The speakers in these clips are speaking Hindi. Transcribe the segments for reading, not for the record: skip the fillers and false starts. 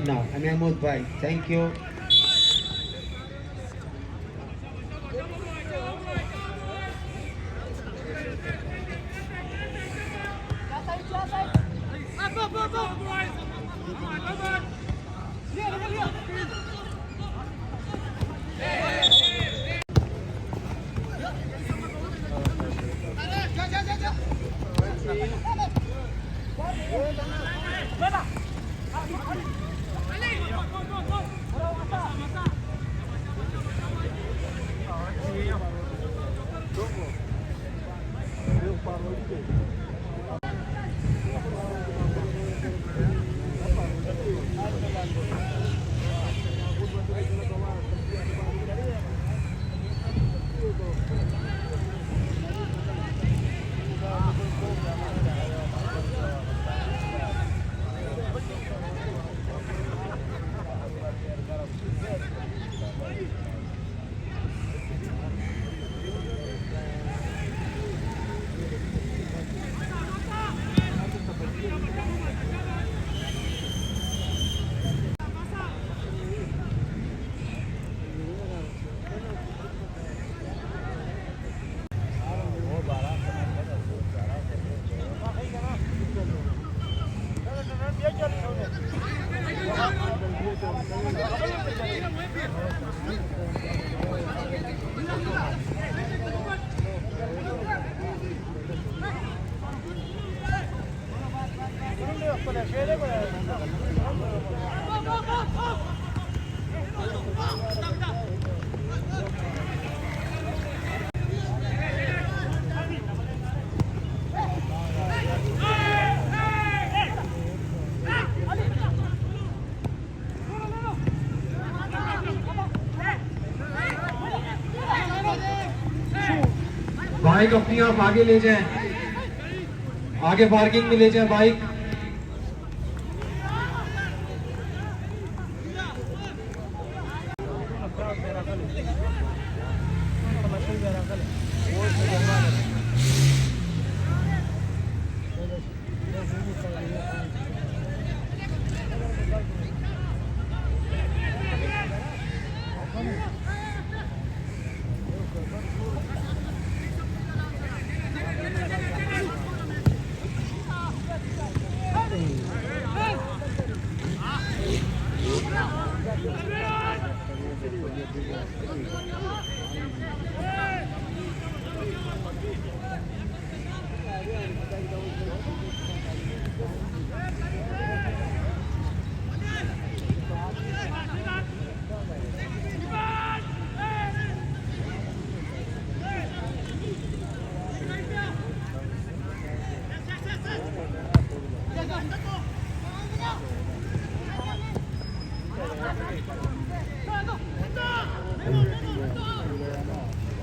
Now, Mahmood bhai, thank you. Bike अपनी आप आगे ले जाएं, आगे पार्किंग में ले जाएं बाइक।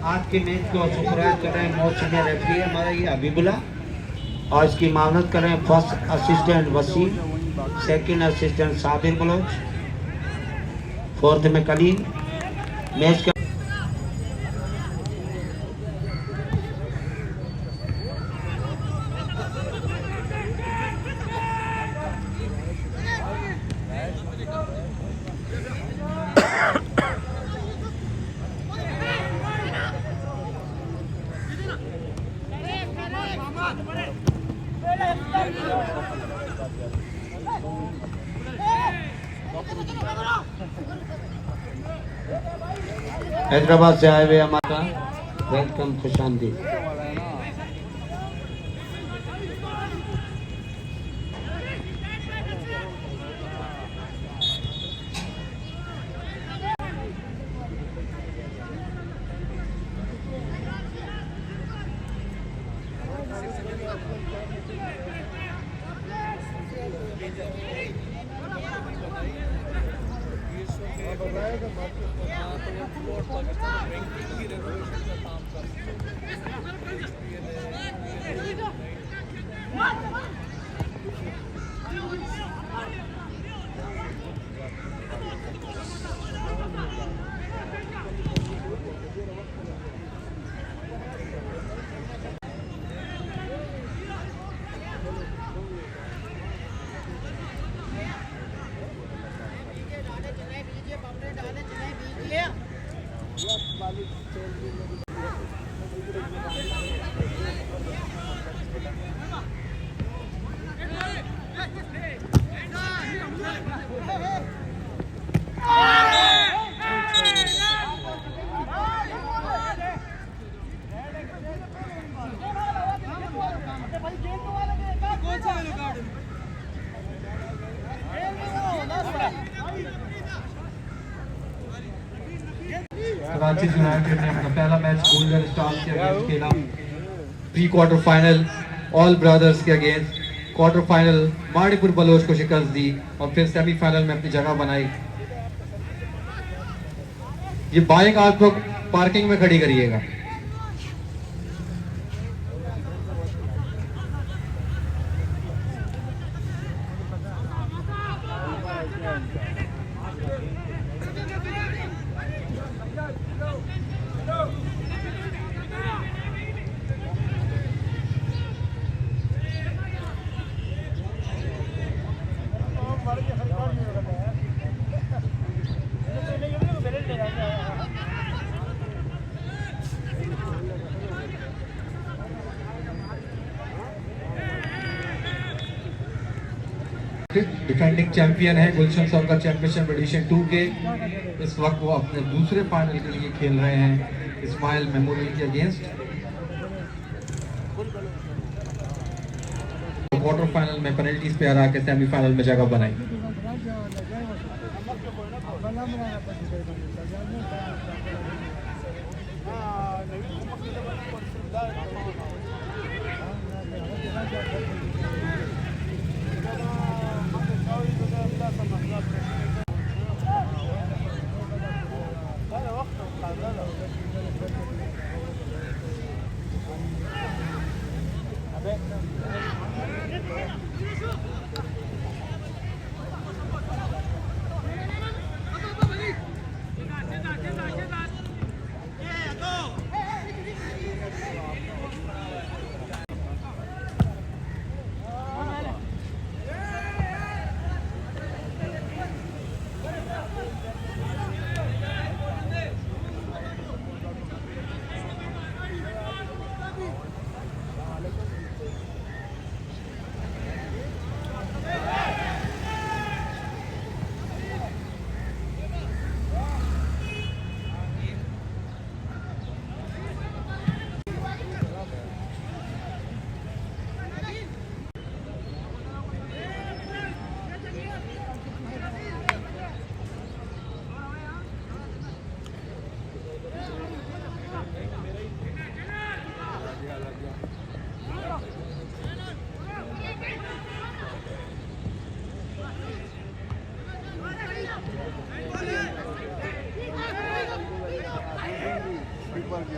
आज के मैच को सुपरवाइज कर रहे हैं मोस्ट सीनियर रेफरी हमारा ये हबीबुल्ला, और इसकी मामलत कर रहे हैं first assistant Wasim, second assistant Sabir Baloch, fourth में कलीम। मैच का हैदराबाद से आए हुए हमारा वेलकम, खुशामदीद। कराची यूनाइटेड ने अपना पहला मैच गोल्डन स्टार्स के अगेंस्ट खेला। Pre quarter final all brothers के against, quarter final Maripur Baloch को शिकस्त दी और फिर सेमीफाइनल में अपनी जगह बनाई। ये बाइक आप लोग पार्किंग में खड़ी करिएगा। डिफेंडिंग चैंपियन है गुलशन सॉकर चैंपियनशिप एडिशन 2 के। इस वक्त वो अपने दूसरे फाइनल के लिए खेल रहे हैं इस्माइल मेमोरियल के अगेंस्ट। क्वार्टर फाइनल में पेनल्टीज पे हरा के सेमीफाइनल में जगह बनाई।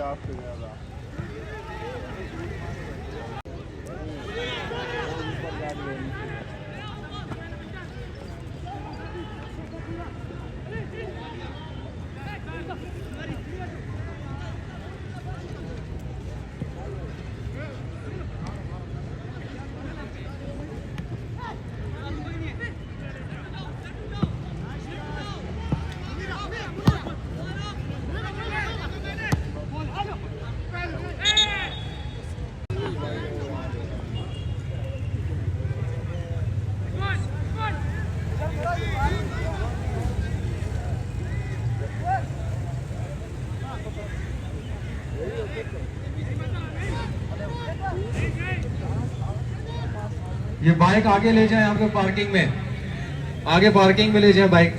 आपसे ज़्यादा ये बाइक आगे ले जाए आपके पार्किंग में, आगे पार्किंग में ले जाए बाइक।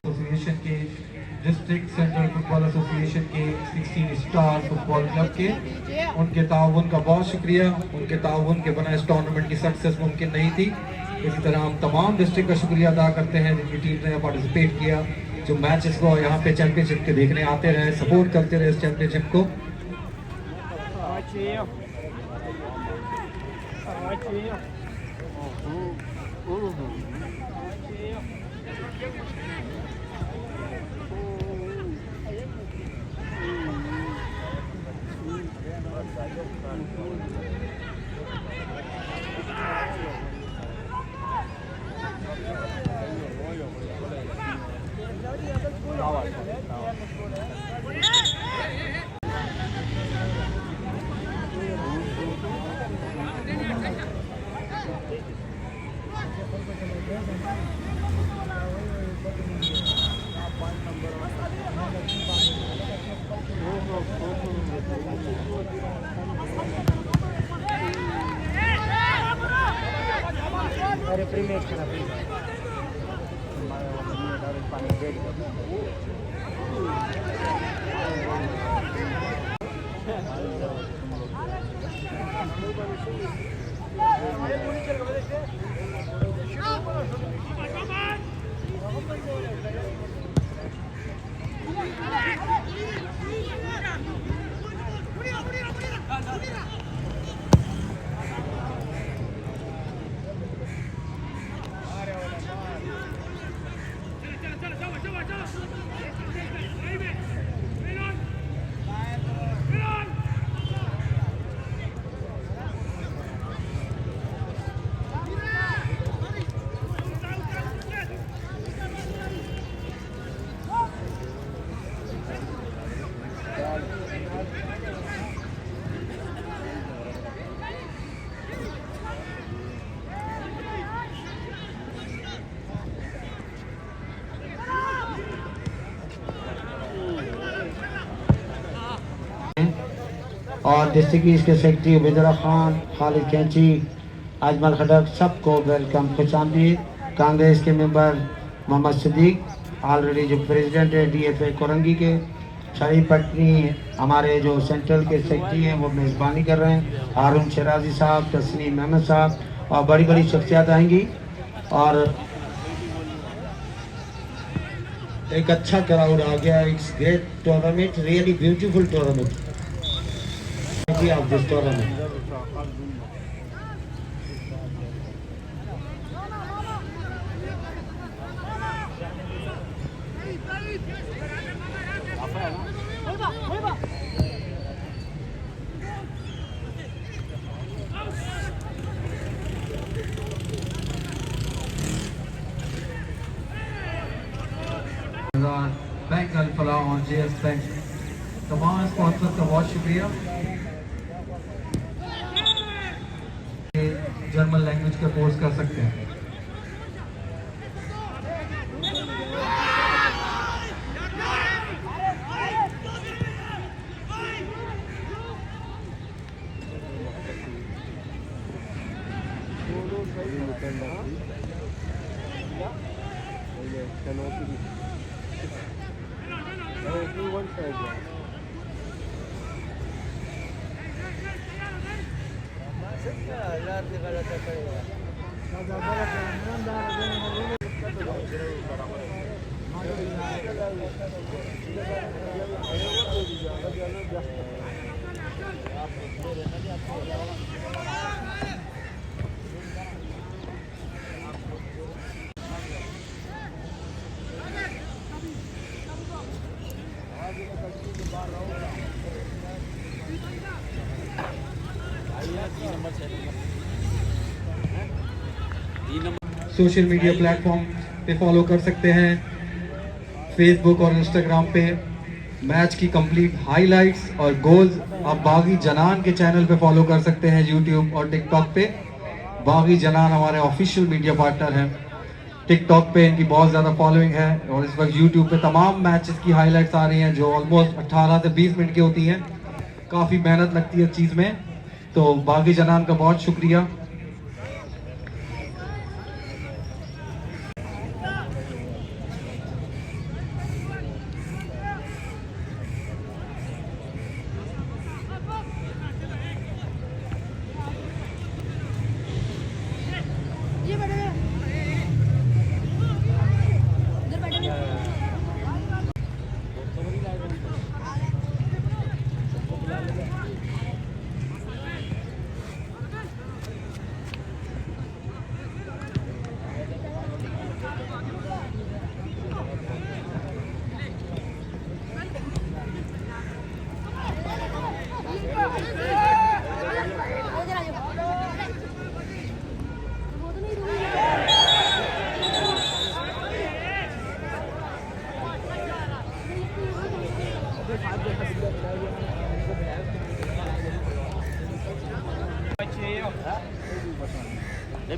एसोसिएशन के डिस्ट्रिक्ट सेंट्रल फुटबॉल एसोसिएशन के 16 स्टार फुटबॉल क्लब के उनके ताउन का बहुत शुक्रिया। उनके ताउन के बना इस टूर्नामेंट की सक्सेस मुमकिन नहीं थी। इसी तरह हम तमाम डिस्ट्रिक्ट का शुक्रिया अदा करते हैं जिनकी टीम ने पार्टिसिपेट किया, जो मैचेस को यहाँ पे चैंपियनशिप के देखने आते रहे, सपोर्ट करते रहे इस चैंपियनशिप को। और डिस्ट्रिक्ट के सेक्रेटरी उबैदुल्ला खान, खालिद कैंची, अजमल खडक, सबको वेलकम, खुशामदीद। कांग्रेस के मेंबर मोहम्मद सिद्दीक, ऑलरेडी जो प्रेसिडेंट है DFA कोरंगी के, शरीफ पटनी हमारे जो सेंट्रल के सेक्रेटरी हैं वो मेज़बानी कर रहे हैं, हारून शराजी साहब, तस्नीम अहमद साहब, और बड़ी बड़ी शख्सियत आएंगी। और एक अच्छा क्राउड आ गया। It's great tournament, really beautiful tournament of this tournament. Bank Alfalah और JS बैंक तमाम स्पॉन्सर्स का बहुत शुक्रिया। जर्मन लैंग्वेज का कोर्स कर सकते हैं। सोशल मीडिया प्लेटफॉर्म पे फॉलो कर सकते हैं, फेसबुक और इंस्टाग्राम पे मैच की कंप्लीट हाइलाइट्स और गोल्स आप बागी जनान के चैनल पे फॉलो कर सकते हैं यूट्यूब और टिकटॉक पे। बागी जनान हमारे ऑफिशियल मीडिया पार्टनर हैं। टिकटॉक पे इनकी बहुत ज़्यादा फॉलोइंग है और इस वक्त यूट्यूब पे तमाम मैचेस की हाइलाइट्स आ रही हैं जो ऑलमोस्ट 18 से 20 मिनट की होती हैं। काफ़ी मेहनत लगती है इस चीज़ में, तो बागी जनान का बहुत शुक्रिया। ये बैठे इधर बैठे नहीं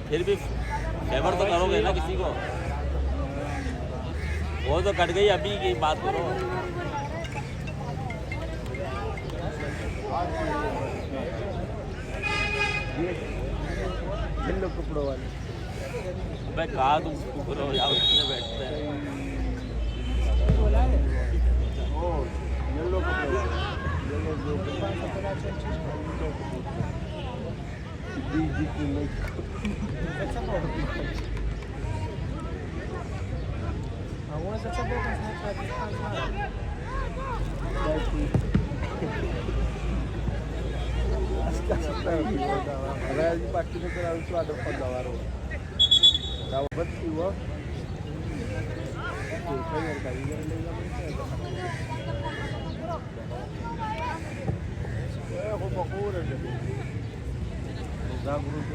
फिर भी फेवर तो करोगे ना किसी को, वो तो कट गई अभी की बात करो। कपड़ों वाले भाई कहा तुम करो जाओ बैठते हैं। येलो कपड़ों पार्टी में करा स्वाद पंदावारो दावत हुआ जागरूक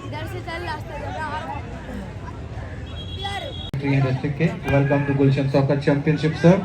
इधर से चल रास्ता डिस्ट्रिक्ट के welcome to Gulshan soccer championship sir.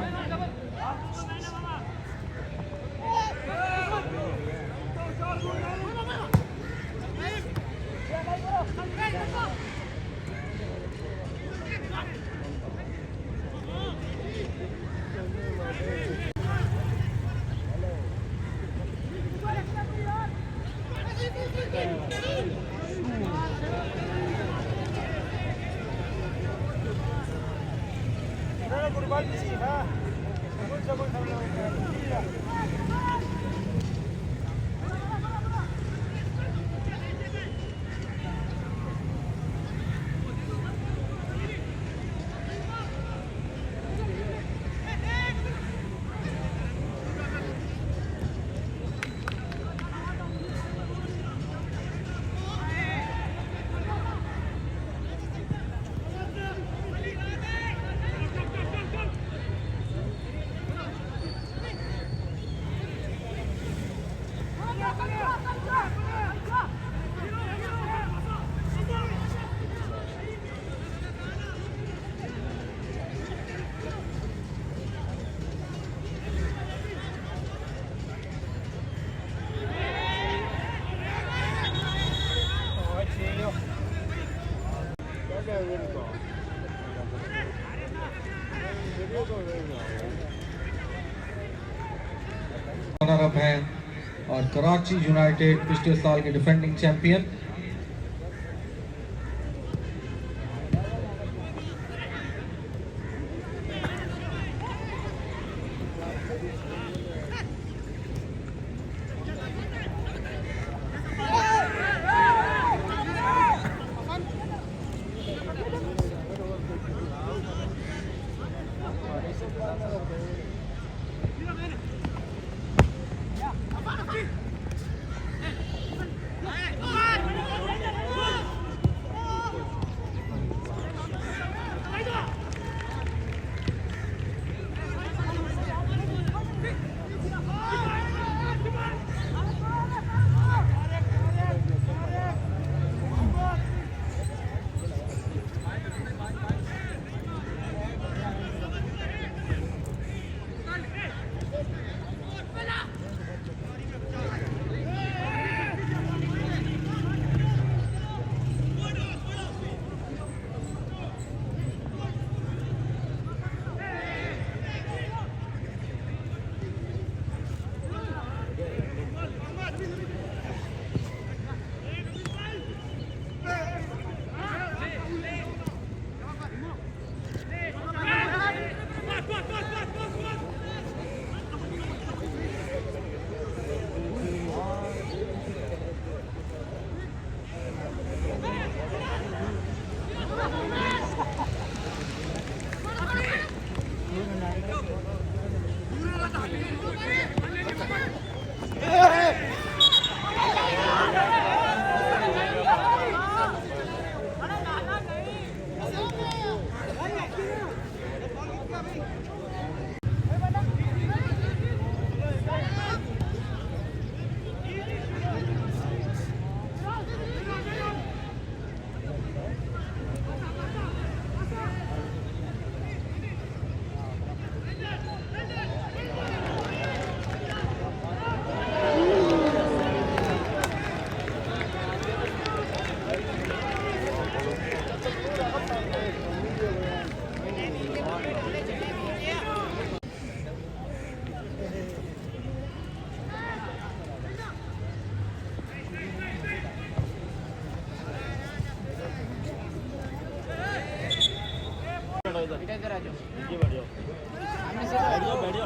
Runner up हैं और कराची यूनाइटेड पिछले साल के डिफेंडिंग चैंपियन।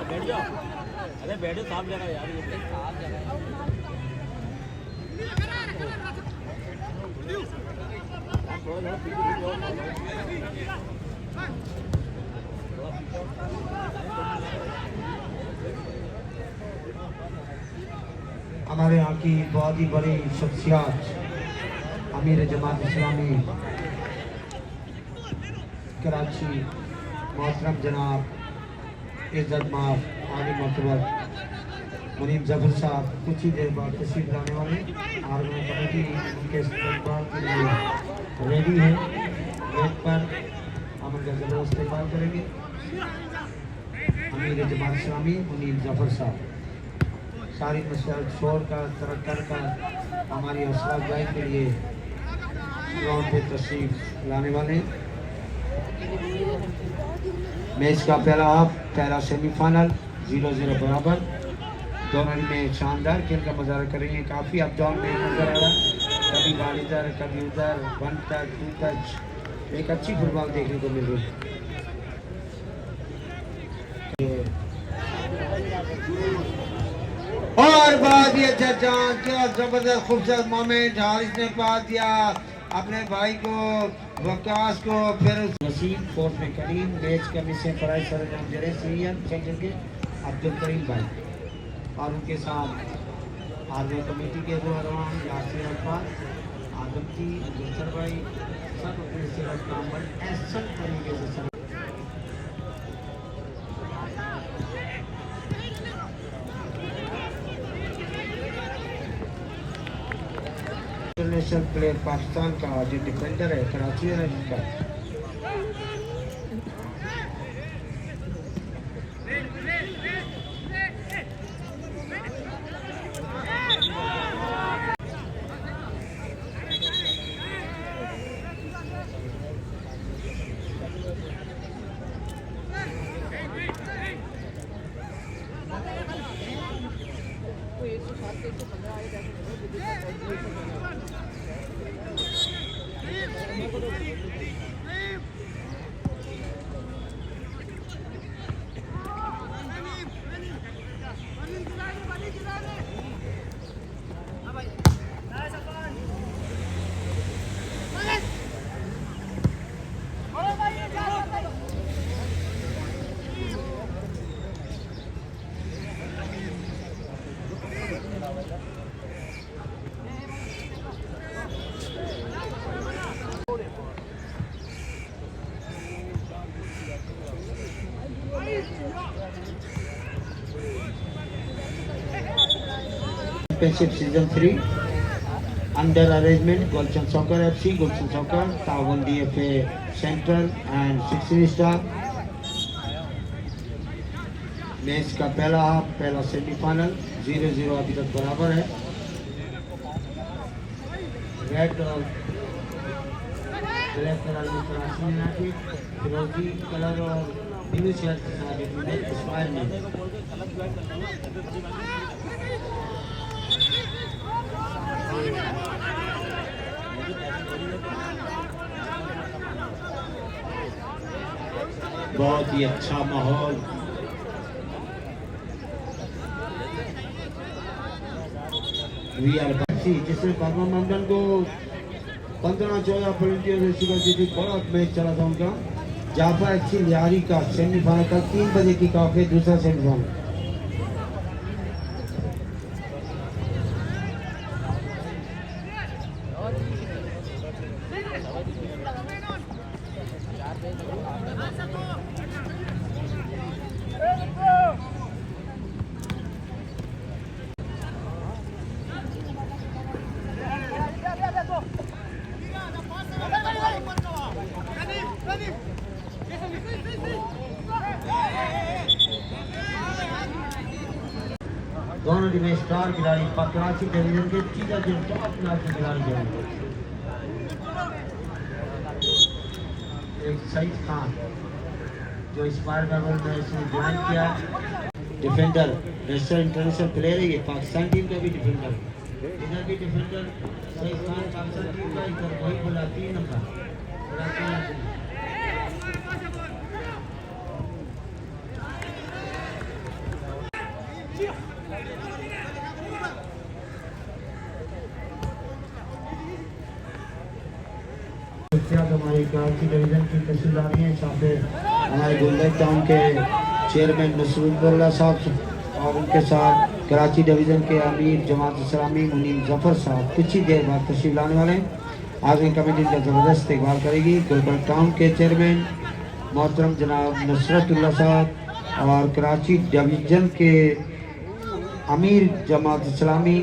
बैठ जाओ। अरे बैठो, साफ जगह यार, ये साफ जगह हमारे यहाँ की बहुत ही बड़ी शख्सियत अमीर जमात इस्लामी कराची मोहतरम जनाब इज्जत माफ आली मोतबर मुनीब जफर साहब कुछ ही देर बाद तशरीफ लाने वाले और मैं कमेटी उनके इस्तेमाल के लिए रेडी है। गेट पर हम उनका ज़बरदस्त इस्तेमाल करेंगे। अमीर जमात इस्लामी मुनीब जफर साहब सारी मसल शोर का तरक कर हमारी हौसला अफजाई के लिए ग्राउंड पे तशरीफ लाने वाले। मैच का पहला सेमीफाइनल 0-0 बराबर, दोनों में शानदार खेल का मुजाहरा करेंगे। काफ़ी अप डाउन में नजर आ रहा है, कभी बाल इधर कभी उधर, 1 टच 2 टच, एक अच्छी फुटबॉल देखने को मिल रही है। और बहुत ही अच्छा चांस, क्या जबरदस्त खूबसूरत मोमेंट। हारिस ने पास दिया अपने भाई को, वकास को, फिर वसीम फोर्थ में करीम। मैच का मिशन फराइज सरंजाम दे रहे सीनियर सेक्टर के अब्दुल करीम भाई और उनके साथ आर्मी कमेटी के दो रहमान यासिर अब्बास, आदम की गुलसर भाई, सब अपने सेहत काम पर ऐसा तरीके से इंटरनेशनल प्लेयर पाकिस्तान का जो डिफेंडर है कराची है जिसका championship season 3 under arrangement Gulshan soccer FC, Gulshan soccer तावन DFA central and 16 star. Match का पहला हाफ, पहला सेमीफाइनल 0-0 अभी तक बराबर है। रेड और ब्लैक कलर में कराची यूनाइटेड, फिरोजी कलर और ब्लू शर्ट के साथ इस्माइल में बहुत ही अच्छा माहौल। जिसने पाकवा मंडल को 15-14 पॉइंटियों से शिकस्त दी थी। बड़ा मैच चला था उनका। जाफा एफसी लियारी का सेमीफाइनल कल 3 बजे की कॉफ है, दूसरा सेमीफाइनल। दोनों टीमें स्टार खिलाड़ी कराची डिवीजन के सीधा जो टॉप क्लास के खिलाड़ी जाएंगे। एक सईद खान जो इस्माइल मेमोरियल में इसने ज्वाइन किया, डिफेंडर नेशनल इंटरनेशनल प्लेयर है। ये पाकिस्तान टीम का भी डिफेंडर, इधर भी डिफेंडर सईद खान पाकिस्तान टीम का, इधर वही बोला 3 नंबर। हमारी कराची डिवीजन की तहसीलदारी है, साथ हमारे गुलदर टाउन के चेयरमैन नसरुल्लाह साहब और उनके साथ कराची डिवीजन के अमीर जमात इस्लामी मुनीम जफर साहब कुछ ही देर बाद तशरीफ लाने वाले हैं। आगे कमेटी का ज़बरदस्त इकबाल करेगी। गुलबर्ग टाउन के चेयरमैन मोहतरम जनाब नसरतुल्लाह साहब और कराची डिवीजन के अमीर जमात इस्लामी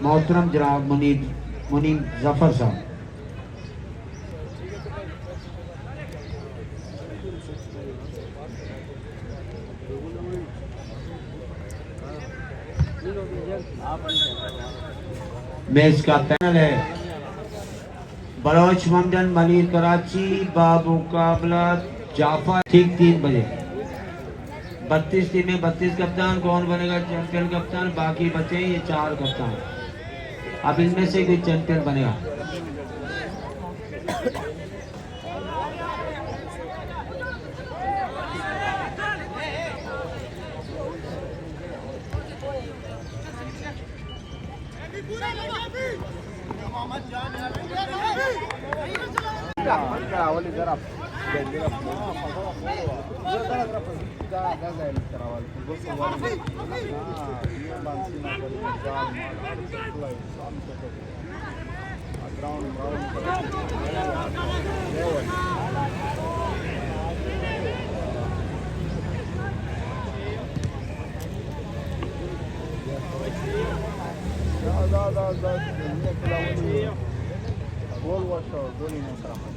मोहतरम जनाब मुनीम जफर साहब। मैच का पैनल है बलोच मंडन मलिर कराची बामुकाबला जाफा, ठीक 3 बजे। 32 टीमें, 32 कप्तान। कौन बनेगा चैंपियन कप्तान? बाकी बचे ये 4 कप्तान। अब इनमें से कोई चैंपियन बनेगा। करावल जरा Gol waşo, gol ino sarama.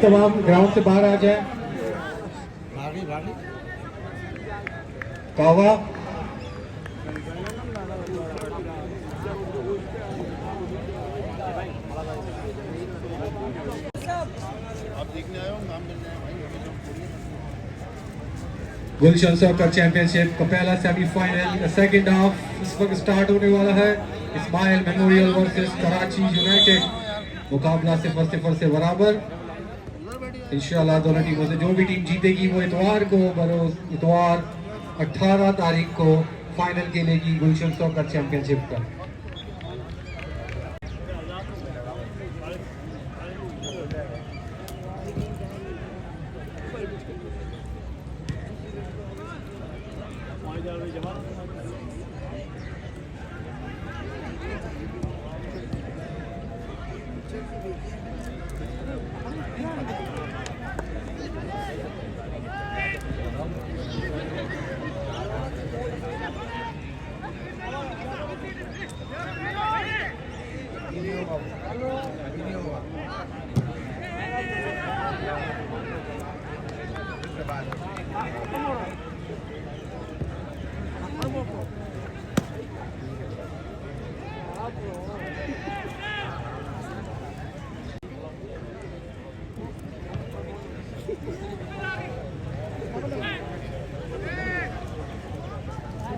तमाम ग्राउंड से बाहर आ जाए। कावा गुलशन सॉकर चैंपियनशिप का पहला सेमीफाइनल सेकंड हाफ इस वक्त स्टार्ट होने वाला है। Ismail memorial versus Karachi united, मुकाबला 0-0 से बराबर। इंशाल्लाह दोनों टीमों से जो भी टीम जीतेगी वो इतवार 18 तारीख को फाइनल खेलेगी गुलशन सॉकर चैंपियनशिप का।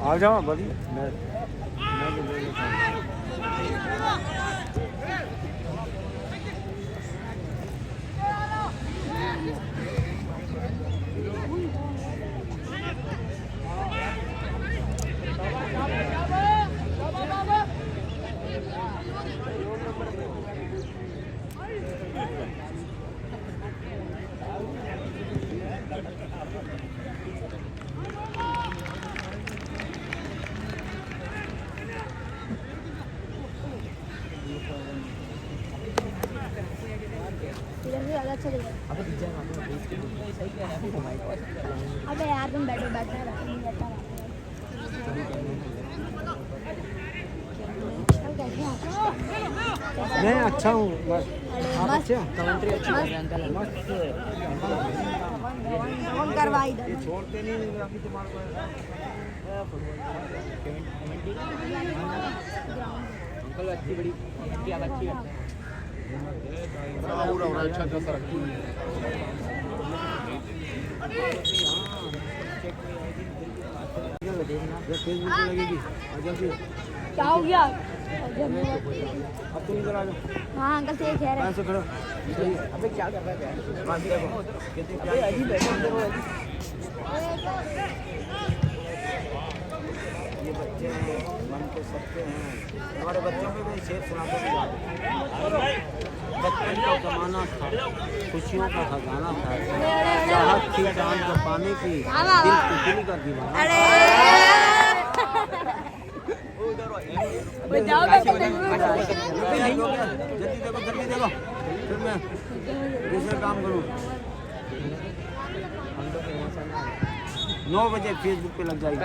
आ जाओ बड़ी अबे यार तुम बैठो बैठना मैं अच्छा हूँ बस आप अच्छे हैं कमेंट्री अच्छी कर रहे हैं अंकल मस्त करवाई दो छोड़ते नहीं अभी तुम्हारे अंकल अच्छी बड़ी अच्छी अच्छी है अच्छा जैसा लगेगी क्या हो गया अब तुम इधर आ जाओ हाँ अंकल से कह रहे हैं से खड़ो अबे क्या कर रहा है अबे अजीब बैठो ये बच्चे मन तो सबके हैं हमारे बच्चों में भी शेर सुनाते थे बचपन का जमाना था खुशियों का खजाना था चाहत थी जान को पाने की दिल टुकड़ी का दीवाना बचाओ जल्दी देखो फिर मैं दूसरा काम करूँ 9 बजे फेसबुक पे लग जाएगी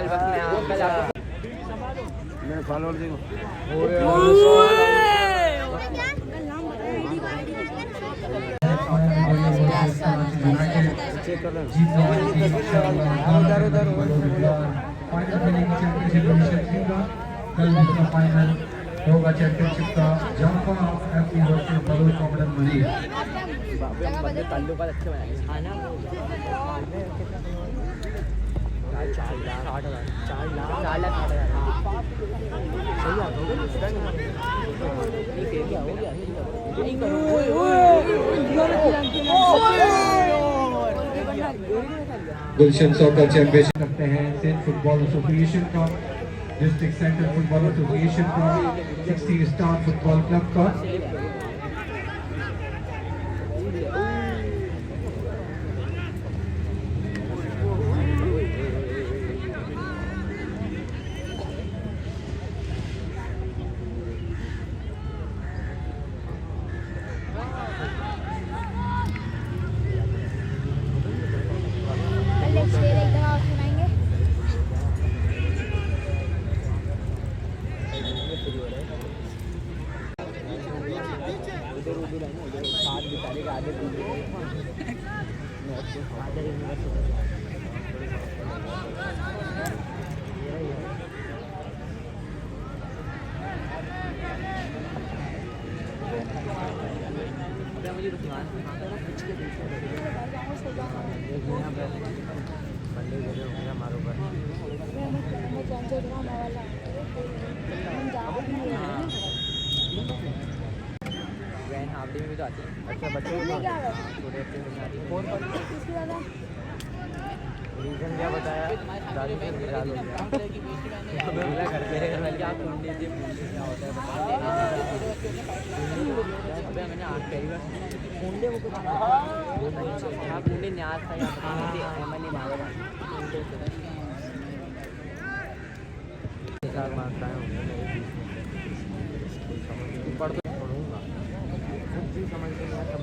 मेरे फॉलोअर देखो चेक कर फाइनल होगा चैंपियनशिप का जाफा एफसी वर्सेस बलोच कॉम्पिटिशन मजीद। गुलशन सॉकर चैंपियनशिप करते हैं सिंध फुटबॉल एसोसिएशन का, डिस्ट्रिक्ट सेंट्रल फुटबॉल एसोसिएशन का, 16 स्टार फुटबॉल क्लब का। शेर एकदम और सुनाएंगे। अच्छा बच्चे रीजन क्या बताया दादी से निकाल हो गया मेरा घर पे रहेगा क्या फोन लीजिए क्या होता है मैंने आँख पहली बार मुंडे वो हाँ मुंडे न्याज था यहाँ मैंने मांगा मांगता है पढ़ तो पढ़ूँगा कुछ चीज़ समझ में नहीं आता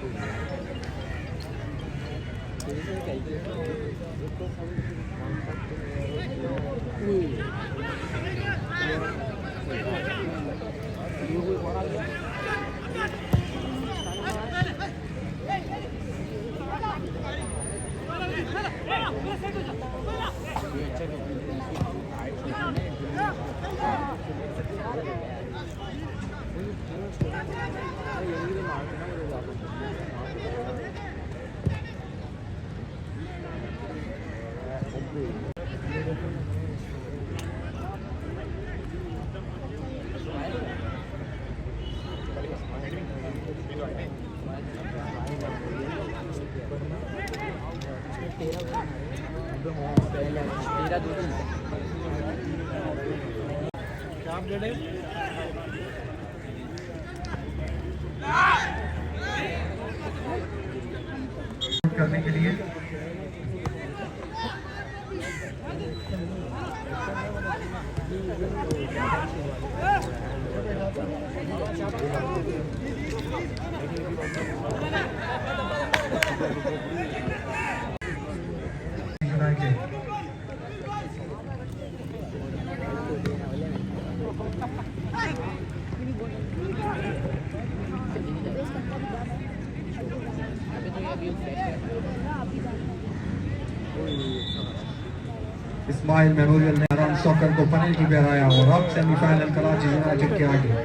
तेरा दूध करने के लिए इस्माइल मेमोरियल ने आराम सॉकर को पेनल्टी पे हराया और अब सेमीफाइनल कराची यूनाइटेड के आगे।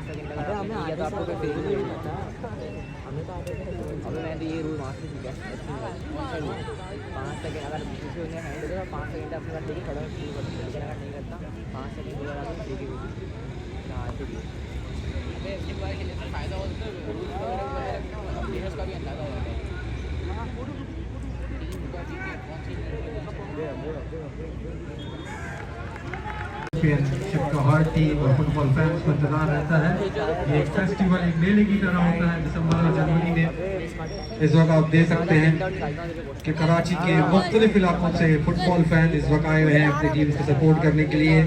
5 सेकंड का हमें तो आपको कोई नहीं पता हमें तो आते थे अबे मैं तो ये रूल मास्टर सीख गया 5 सेकंड अगर किसी ने हैंड दिया 5 सेकंड अपने बात देखिए खड़ा शुरू कर दीजिए लेकिन अगर नहीं करता 5 सेकंड के बाद आप ठीक है हां ठीक है अबे एक बार खेलने से फायदा होता है रूल्स वगैरह प्लेयर्स का भी अंदाजा होता है चैंपियनशिप का हर टीम और फुटबॉल फैंस को इंतजार रहता है। ये एक फेस्टिवल, एक मेले की तरह होता है दिसंबर और जनवरी में। इस वक्त आप देख सकते हैं कि कराची के मुख्तलिफ इलाकों से फुटबॉल फैन इस वक्त आए हुए हैं अपनी टीम को सपोर्ट करने के लिए।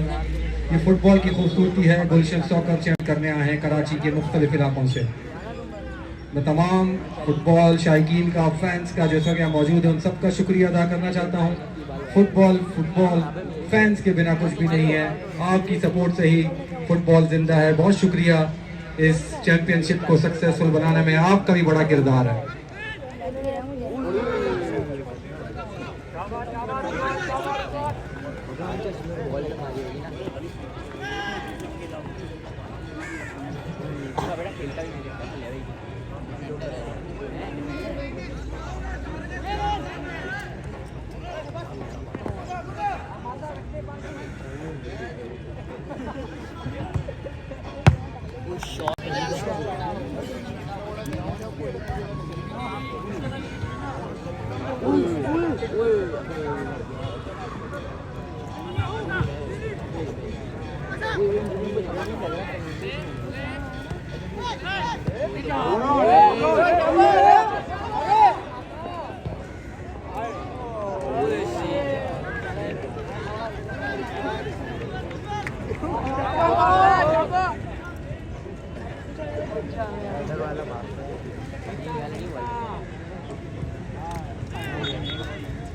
ये फुटबॉल की खूबसूरती है। गुलशन सॉकर चैंप करने आए हैं कराची के मुख्तलिफ इलाकों से। मैं तमाम फुटबॉल शायकीन का, फैंस का जैसा कि मौजूद है, उन सबका शुक्रिया अदा करना चाहता हूँ। फुटबॉल फैंस के बिना कुछ भी नहीं है। आपकी सपोर्ट से ही फुटबॉल जिंदा है। बहुत शुक्रिया। इस चैंपियनशिप को सक्सेसफुल बनाने में आपका भी बड़ा किरदार है।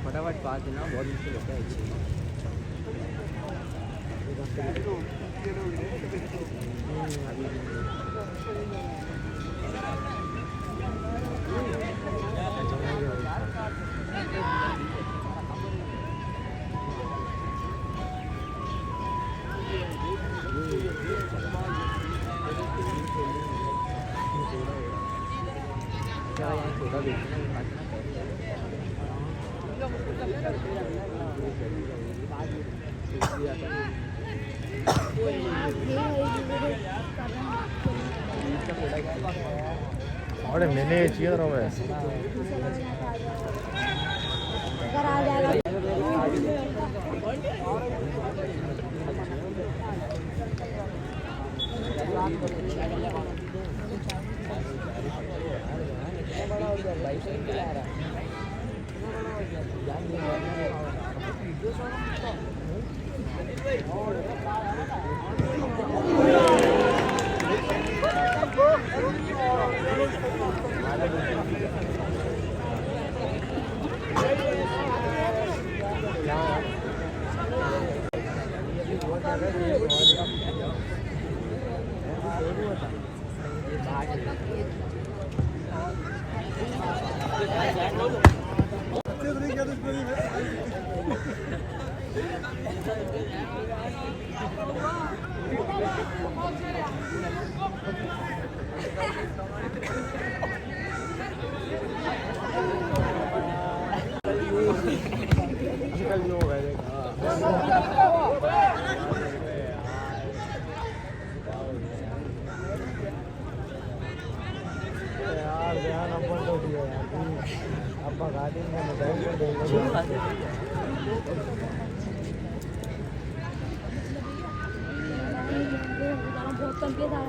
फटाफट पास देना बहुत मुश्किल होता है। क्या यहाँ छोटा देखना अरे मैंने चाहिए था मैं अगर आ जाएगा बहुत कम पे था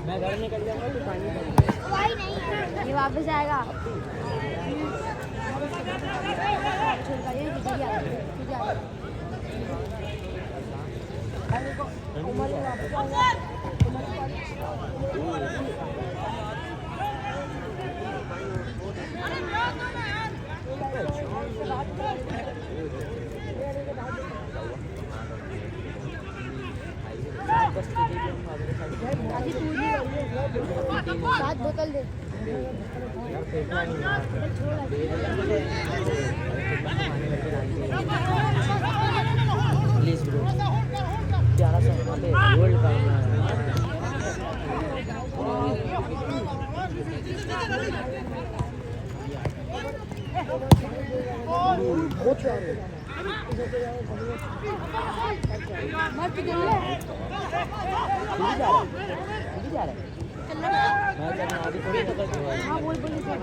मैं घर निकल जाऊंगा तो पानी ये वापस आएगा। छिलका ये इधर ही आ गया, इधर आ गया। अरे को उमर वापस आ गया। अभी तू ही 7 बोतल दे। प्लीज ब्रो 1100 पे गोल्ड का मत गिर ले। जा रहा है मैं करना अभी थोड़ी तो हाँ बोल भाई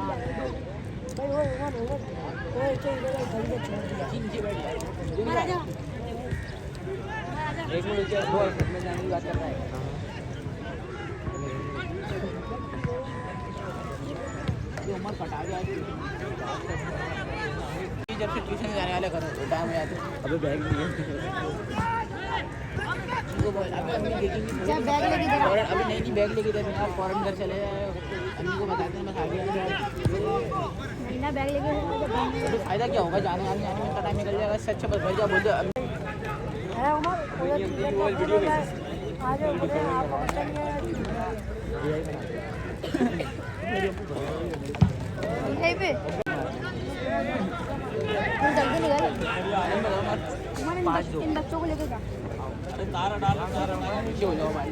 वो चल गया घर में छोड़ दिया। आजा एक मिनट बोल मैं जाने की बात कर रहा है उमर कटा गया जब से ट्यूशन जाने वाले करो टाइम याद अभी बैग नहीं उनको बोल अभी देखेंगे क्या बैग लेके इधर आ। और अभी नहीं बैग लेके इधर आप फौरन घर चले जाए अम्मी को बताते हैं मैं खा गया महीना बैग लेके तो फायदा क्या होगा जाने आने में का टाइम निकल जाएगा इससे अच्छा बस घर जा बोल दो अरे उमर आज यहीं पे तुम जल्दी निकल। इन बच्चों को लेके जा। क्यों जाओ भाई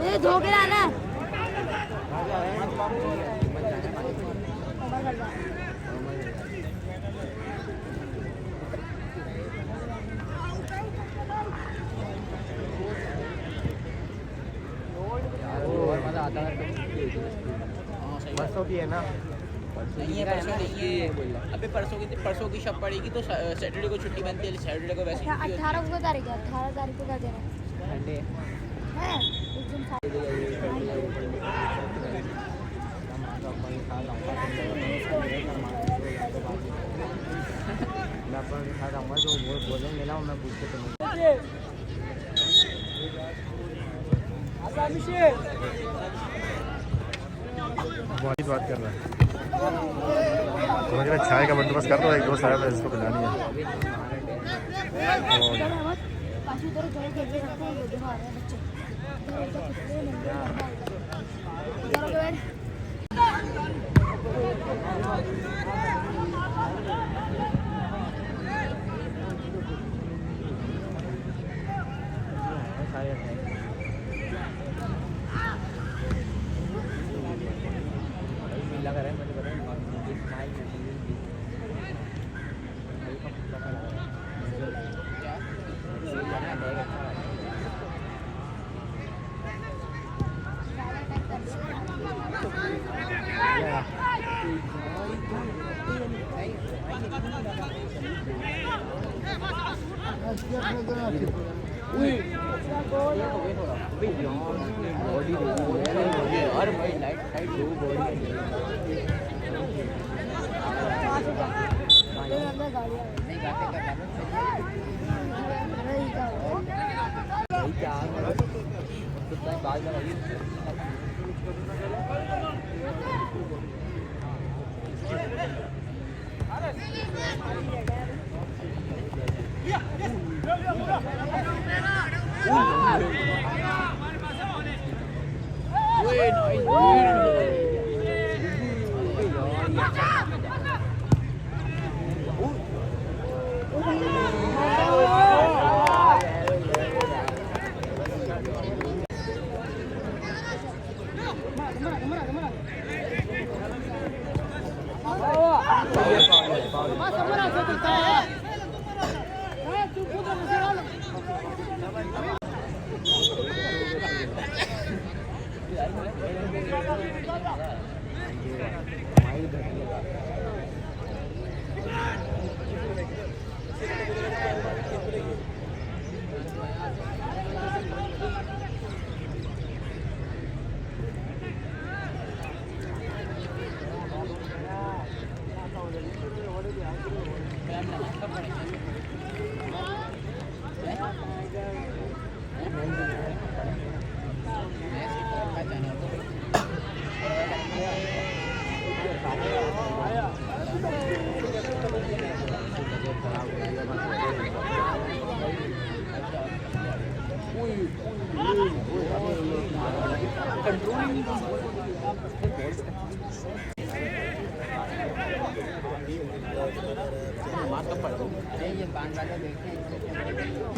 ये धो के लाना। मजा आता है बसों की है ना नहीं है परसों नहीं है अबे परसों की शब पड़ेगी तो सैटरडे को छुट्टी बनती है सैटरडे को वैसे 18 को तारीख है 18 तारीख को कर देना संडे है उस दिन मैं अपन खा जाऊँगा जो वो बोलेंगे ना मैं पूछ के तुम्हें बहुत बात कर रहा है समझ रहे चाय का बंदोबस्त कर दो एक दोस्त आया था इसको पिलानी है पाँच उधर चले खेल के रखते हैं ये दिखा रहे हैं बच्चे और भाई लाइट साइड दो बॉडी अंदर गाड़ी नहीं गाते का क्या कितना बाद में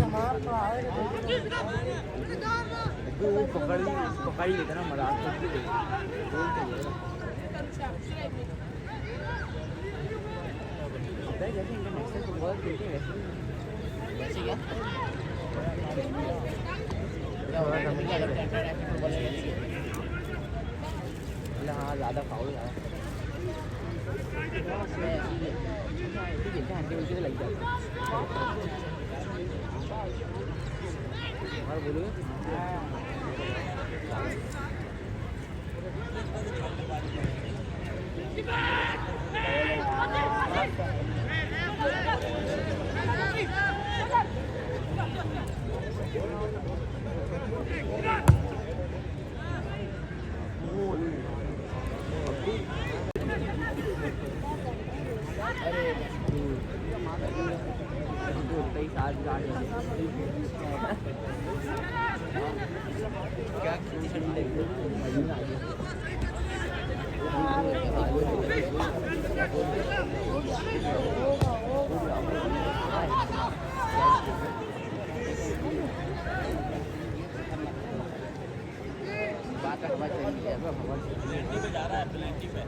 हमार तो आए वो पकड़ ही लेता ना मजाक करके जैसे इंटरनेशनल फुटबॉल खेलते हैं वैसे क्या हाँ ज़्यादा फाउल हंटे उल्टे से लग जाता और बोलो क्या बात हवा चली है प्लेटी पे जा रहा है प्लेटी पे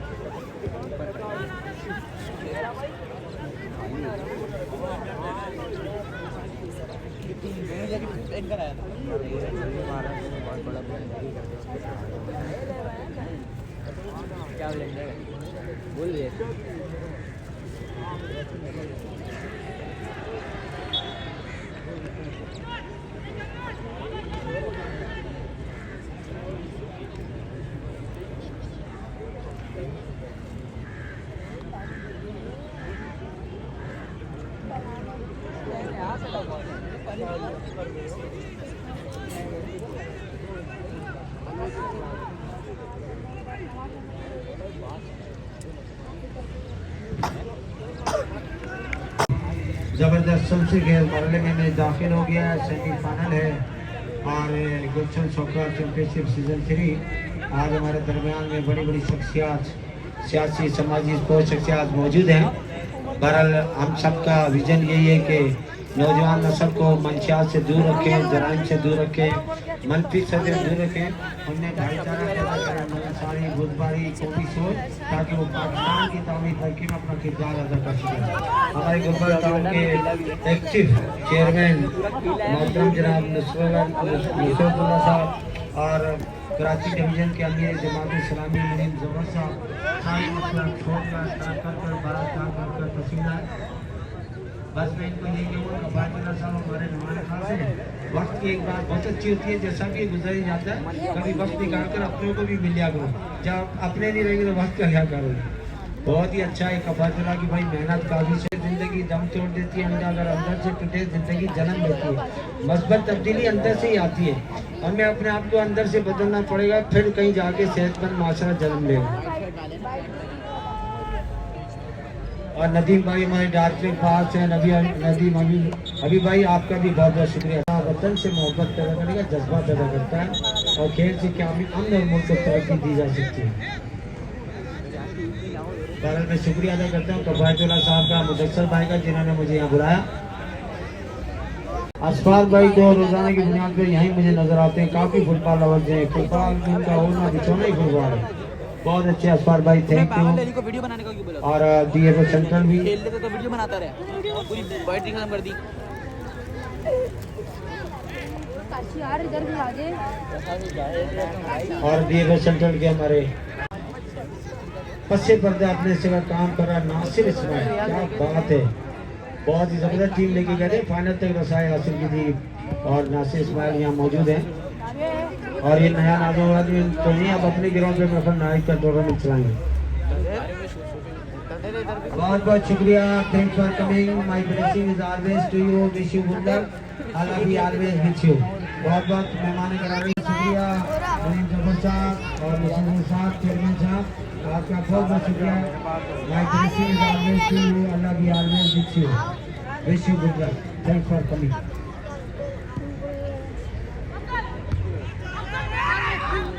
बहुत बड़ा क्या बोल दिए जबरदस्त सबसे गैर मरले में दाखिल हो गया। सेमीफाइनल है और गुलशन सॉकर चैंपियनशिप सीजन 3। आज हमारे दरमियान में बड़ी बड़ी शख्सियात, सियासी समाजी स्पोर्ट शख्सियात मौजूद हैं। बहरहाल हम सबका विजन यही है कि नौजवान नस्ल को मंशियात से दूर रखें, जराइम से दूर रखें, मनफी से दूर रखें, उन्हें भाईचारा पैदा करें, सारी बुधबारी कौमी सोच, ताकि वो पाकिस्तान की तामीर तरक्की में अपना किरदार अदा कर सकें। हमारे गुलबर्गा टाउन के एक्टिव चेयरमैन मोहतरम जनाब नुसरतुल्लाह साहब और कराची डिवीज़न के अमीर जमात इस्लामी मुनीम जफर साहब सारी मसला छोड़कर भारत का तस्वीर है। बस मैं इनको ये कहूँगा कबायतुल्लाह साहब हमारे नुमाइंदे खास हैं। वक्त की एक बात बहुत अच्छी होती है, जैसा कि गुजर ही जाता है, कभी वक्त निकाल कर अपनों को भी मिल लिया करो। जब अपने नहीं रहेंगे तो वक्त का क्या करो। बहुत ही अच्छा है कबायतुल्लाह की भाई मेहनत काफी से ज़िंदगी दम तोड़ देती है। अगर अंदर से टूटे ज़िंदगी जन्म लेती है। मस्बत तब्दीली अंदर से ही आती है। हमें अपने आप को अंदर से बदलना पड़ेगा, फिर कहीं जाके सेहतमंद माशरा जन्म लेगा। और नदीम भाई हमारे डार्जिलिंग पास है। नदीम अभी भाई आपका भी बहुत बहुत शुक्रिया। वतन से मोहब्बत पैदा करने का जज्बा पैदा करता है और खेल से क्या अमन और मुल्क को तरक्की दी जा सकती है। बहरहाल मैं शुक्रिया अदा करता हूँ कबायतुल्लाह साहब का, मुदस्सर भाई का, जिन्होंने मुझे यहाँ बुलाया। असफार भाई को रोजाना की बुनियाद पर यहीं मुझे नजर आते हैं। काफी फुटबॉल लवर्स हैं। फुटबॉल उनका होना बिछोना ही फुटबॉल है। बहुत अच्छे असफार भाई, थैंक यू। वीडियो बनाने का क्यों बोला? और डीएफओ सेंट्रल भी खेल लेते तो वीडियो बनाता रहे, पूरी बैटरी खत्म कर दी। यार इधर भी आ जाए। और डीएफओ सेंट्रल के हमारे पस्से पर्दे अपने से काम कर रहा नासिर इस्माइल, क्या बात है। बहुत ही जबरदस्त टीम लेके गए थे, फाइनल तक रसाई हासिल की थी। और नासिर इस्माइल यहाँ मौजूद हैं। और ये नया नाजो आदमी तो नहीं, अब अपने ग्राउंड पे मतलब नाइट का टूर्नामेंट चलाएंगे। बहुत बहुत शुक्रिया, thanks for coming. My blessing is always to you, wish you good luck, Allah be always with you. बहुत बहुत मेहमान करामी शुक्रिया मुनीम जफर साहब और मुस्लिम साहब, चेयरमैन साहब, आपका बहुत बहुत शुक्रिया। My blessing is always to you, Allah be always with you, wish you good luck, thanks for coming.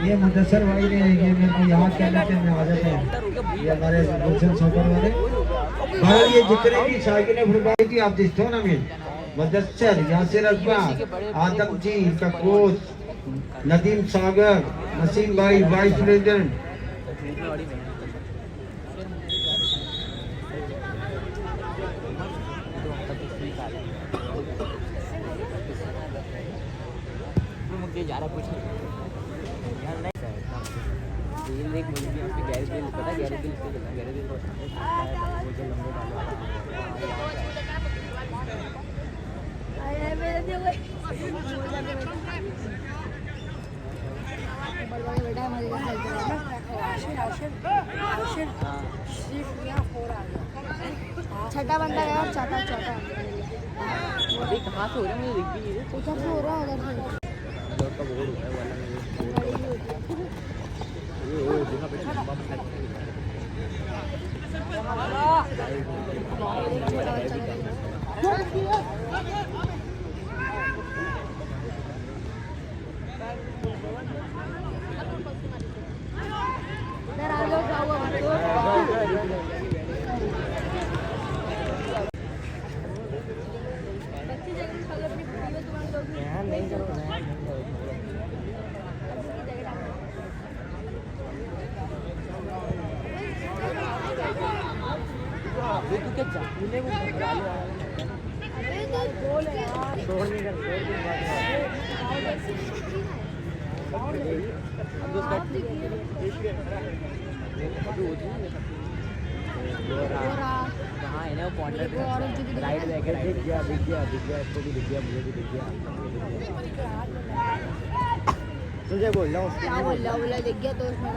ये मुदस्सर भाई ने ये मेरे को यहाँ क्या लेते हैं आदत है, ये हमारे गुलशन सॉकर वाले। ये जितने भी साइकिलें फुटबॉल की आप दिस टूर्नामेंट मुदस्सिर, यासिर अकबर, आदम जी का कोच, नदीम सागर, नसीम भाई वाइस प्रेसिडेंट, धूप में बड़ी मेहनत मुझे जा रहा कुछ नहीं यार नहीं तेल देख मुझे भी उसकी गैरेज बिल पता गैरेज बिल से चलना गैरेज बिल वो जो लंबे वाले बेटा हमारे घर चल रहा है छठा बंदा गया और चौथा चौथा अभी कहाँ से हो रहा है मुझे दिख भी नहीं उधर से हो रहा है उधर से उधर का बोर्ड है वाला ये देखा बेटा लंबा बंदा इधर आ लो जाओ नहीं करो तू क्या जाने वो घबरा लो छोड़ नहीं कर कहाँ है ना वो पॉइंटर राइट लेके दिख गया इसको भी दिख गया मुझे भी दिख गया तुझे बोल रहा हूँ क्या बोल रहा दिख गया तो उसमें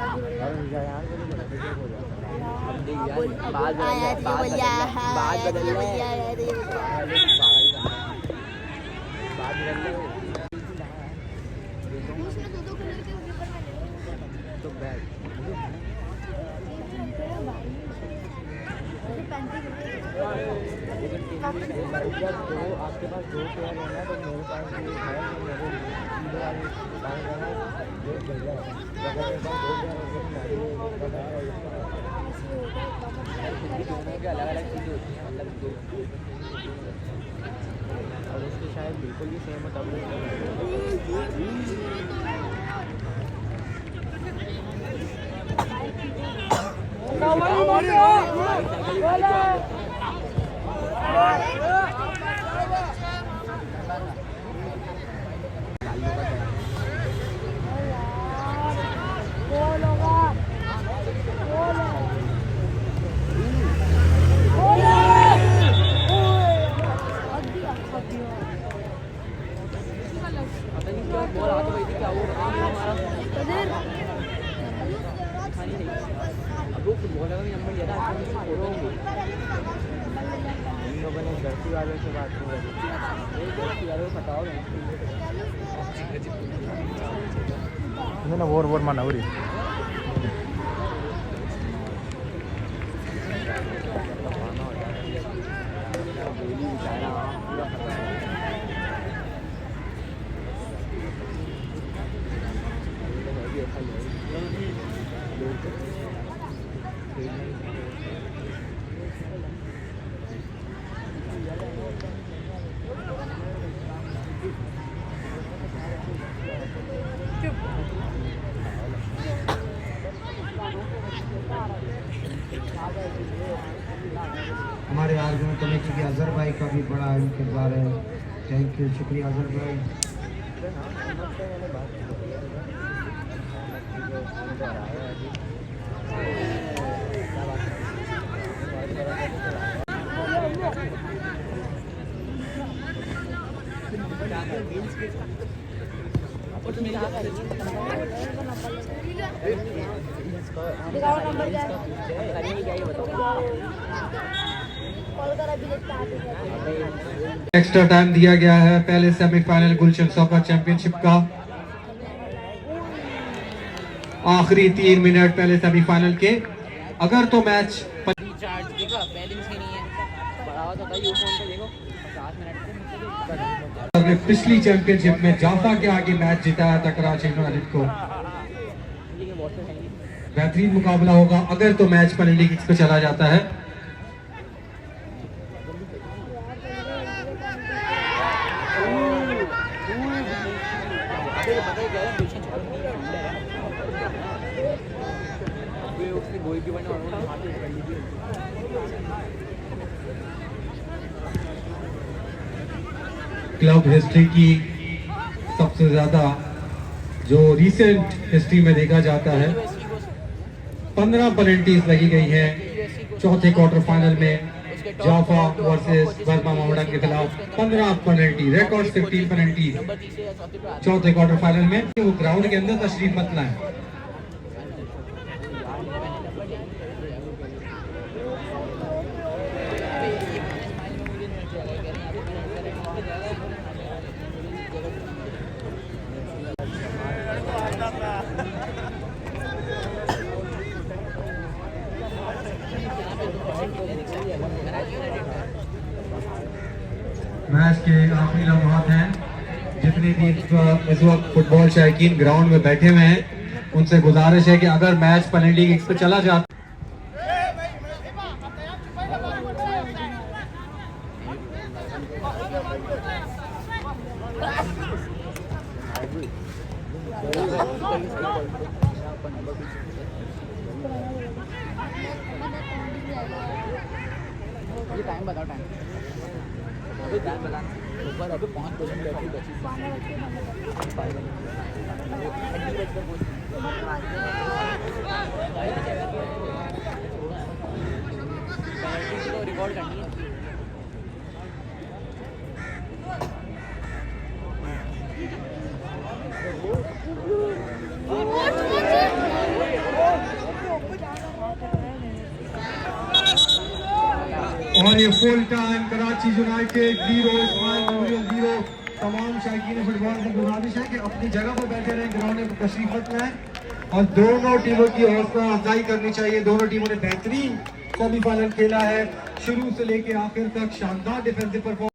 तो बैठ आपके पास 2 पेयर है ना तो मेरे पास ये है तो मेरे सीधे वाले पानी का ये बढ़िया है अगर मेरे पास 2 पेयर दोनों के अलग अलग चीज़ें होती हैं मतलब और उसके शायद बिल्कुल भी सेम हो जर्सी वालों से बात नहीं करी जर्सी वालों को बताओ ना वोर माना हो रही हमारे आर्गुमेंट कमेटी के अजहर भाई का भी बड़ा अहम किरदार है। थैंक यू, शुक्रिया अजहर भाई। दिखाओ नंबर क्या है बताओ एक्स्ट्रा टाइम दिया गया है पहले सेमीफाइनल गुलशन सॉकर चैंपियनशिप का। आखिरी 3 मिनट पहले सेमीफाइनल के। अगर तो मैच रिचार्ज देखो बैलेंस ही नहीं है बढ़ावा तो भाई फोन पे देखो 50 मिनट ने पिछली चैंपियनशिप में जाफा के आगे मैच जिताया था कराची यूनाइटेड को। बेहतरीन मुकाबला होगा अगर तो मैच पेनल्टी किक्स पे चला जाता है। अभी पता है क्या है मिशन छोड़ दी वे उसने गोलकीपर ने उन्होंने हाथ में पकड़ ली थी क्लब हिस्ट्री की सबसे ज्यादा जो रिसेंट हिस्ट्री में देखा जाता है 15 पेनल्टीज लगी गई है चौथे क्वार्टर फाइनल में जाफा वर्सेस वर्मा मोहम्मडन के खिलाफ 15 पेनल्टी रिकॉर्ड 15 पेनल्टी चौथे क्वार्टर फाइनल में वो ग्राउंड के अंदर तशरीफ मत लाएं। मैच के आखिरी लम्हात हैं। जितने भी इस वक्त फुटबॉल शौकीन ग्राउंड में बैठे हुए हैं उनसे गुजारिश है कि अगर मैच पेनल्टी किक्स पे चला जाता ये टाइम बताओ टाइम अभी टाइम बता ऊपर अभी 5 बजे बैठी बची रिकॉर्ड करनी है और ये full time Karachi united 0 Ismail memorial 0। तमाम शायकीन फुटबॉल से गुजारिश है कि अपनी जगह पर बैठे रहें, ग्राउंड में तशरीफ मत लाएं और दोनों टीमों की हौसला अफजाई करनी चाहिए। दोनों टीमों ने बेहतरीन सेमीफाइनल खेला है, शुरू से लेकर आखिर तक शानदार डिफेंसिव परफॉर्मेंस